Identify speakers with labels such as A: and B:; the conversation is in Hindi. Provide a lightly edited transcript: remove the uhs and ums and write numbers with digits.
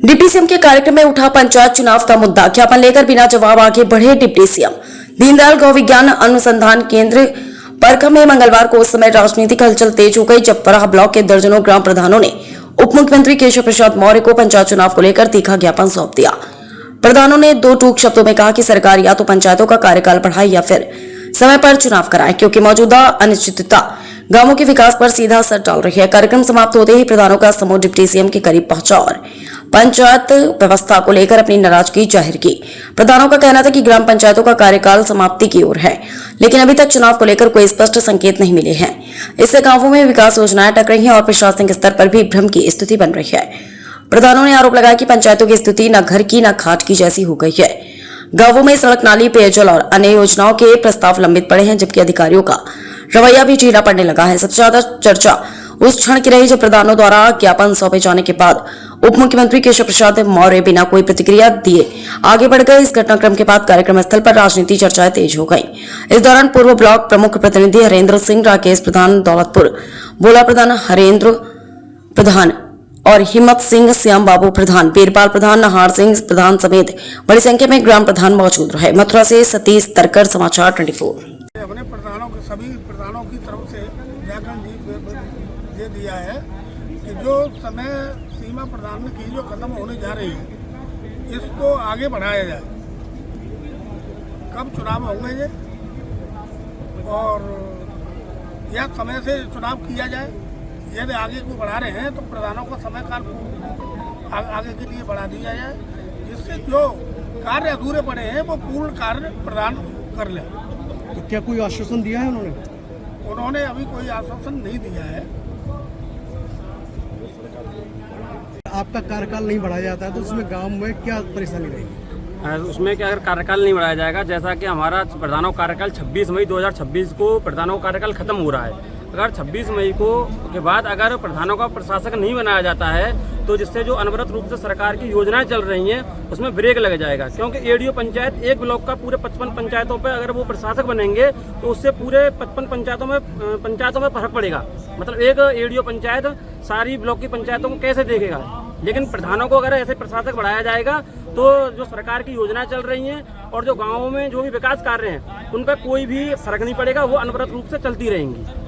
A: डिप्टी सीएम के कार्यक्रम में उठा पंचायत चुनाव का मुद्दा। ज्ञापन लेकर बिना जवाब आगे बढ़े डिप्टी सीएम। दीनदयाल गौ विज्ञान अनुसंधान केंद्र परखम में मंगलवार को उस समय राजनीतिक हलचल तेज हो गई जब फराह ब्लॉक के दर्जनों ग्राम प्रधानों ने उप मुख्यमंत्री केशव प्रसाद मौर्य को पंचायत चुनाव को लेकर तीखा ज्ञापन सौंप दिया। प्रधानों ने दो टूक शब्दों में कहा कि सरकार या तो पंचायतों का कार्यकाल बढ़ाए या फिर समय पर चुनाव कराए, क्योंकि मौजूदा अनिश्चितता गांवों के विकास पर सीधा असर डाल रही है। कार्यक्रम समाप्त होते ही प्रधानों का समूह डिप्टी सीएम के करीब पहुंचा और पंचायत व्यवस्था को लेकर अपनी नाराजगी जाहिर की। प्रधानों का कहना था कि ग्राम पंचायतों का कार्यकाल समाप्ति की ओर है, लेकिन अभी तक चुनाव को लेकर कोई स्पष्ट संकेत नहीं मिले हैं। इससे गांवों में विकास योजनाएं अटक रही हैं और प्रशासनिक स्तर पर भी भ्रम की स्थिति बन रही है। प्रधानों ने आरोप लगाया कि पंचायतों की स्थिति न घर की न खाट की जैसी हो गई है। गांवों में सड़क, नाली, पेयजल और अन्य योजनाओं के प्रस्ताव लंबित पड़े हैं, जबकि अधिकारियों का रवैया भी ढीला पड़ने लगा है। सबसे ज्यादा चर्चा उस क्षण की रही जब प्रधानों द्वारा ज्ञापन सौंपे जाने के बाद उप मुख्यमंत्री केशव प्रसाद मौर्य बिना कोई प्रतिक्रिया दिए आगे बढ़ गए। इस घटनाक्रम के बाद कार्यक्रम स्थल पर राजनीतिक चर्चाएं तेज हो गई। इस दौरान पूर्व ब्लॉक प्रमुख प्रतिनिधि हरेंद्र सिंह, राकेश प्रधान दौलतपुर, भोला प्रधान, हरेंद्र प्रधान और हिम्मत सिंह, श्याम बाबू प्रधान, बीरपाल प्रधान, नहार सिंह प्रधान समेत बड़ी संख्या में ग्राम प्रधान मौजूद रहे। मथुरा से सतीश तरकर, समाचार 24।
B: अपने प्रधानों के सभी प्रधानों की तरफ से व्याकरण दे दिया है कि जो समय सीमा प्रधान की जो खत्म होने जा रही है इसको आगे बढ़ाया जाए। कब चुनाव होंगे ये और यह समय से चुनाव किया जाए। यदि आगे को बढ़ा रहे हैं तो प्रधानों का समय काल आगे के लिए बढ़ा दिया जाए, जिससे जो कार्य अधूरे पड़े हैं वो पूर्ण कार्य प्रदान कर ले।
C: तो क्या कोई आश्वासन दिया है
B: उन्होंने अभी कोई आश्वासन नहीं दिया है।
C: आपका कार्यकाल नहीं बढ़ाया जाता है तो उसमें गांव में क्या परेशानी रहेगी?
D: उसमें क्या, अगर कार्यकाल नहीं बढ़ाया जाएगा, जैसा कि हमारा प्रधानों का कार्यकाल 26 मई 2026 को प्रधानों का कार्यकाल खत्म हो रहा है। अगर 26 मई को के बाद अगर प्रधानों का प्रशासक नहीं बनाया जाता है तो जिससे जो अनवरत रूप से सरकार की योजनाएं चल रही हैं उसमें ब्रेक लग जाएगा, क्योंकि एडीओ पंचायत एक ब्लॉक का पूरे 55 पंचायतों पर अगर वो प्रशासक बनेंगे तो उससे पूरे 55 पंचायतों में फर्क पड़ेगा। मतलब एक एडीओ पंचायत सारी ब्लॉक की पंचायतों को कैसे देखेगा। लेकिन प्रधानों को अगर ऐसे प्रशासक बढ़ाया जाएगा तो जो सरकार की योजनाएं चल रही हैं और जो गाँवों में जो भी विकास कार्य हैं उन पर कोई भी फर्क नहीं पड़ेगा, वो अनवरत रूप से चलती रहेंगी।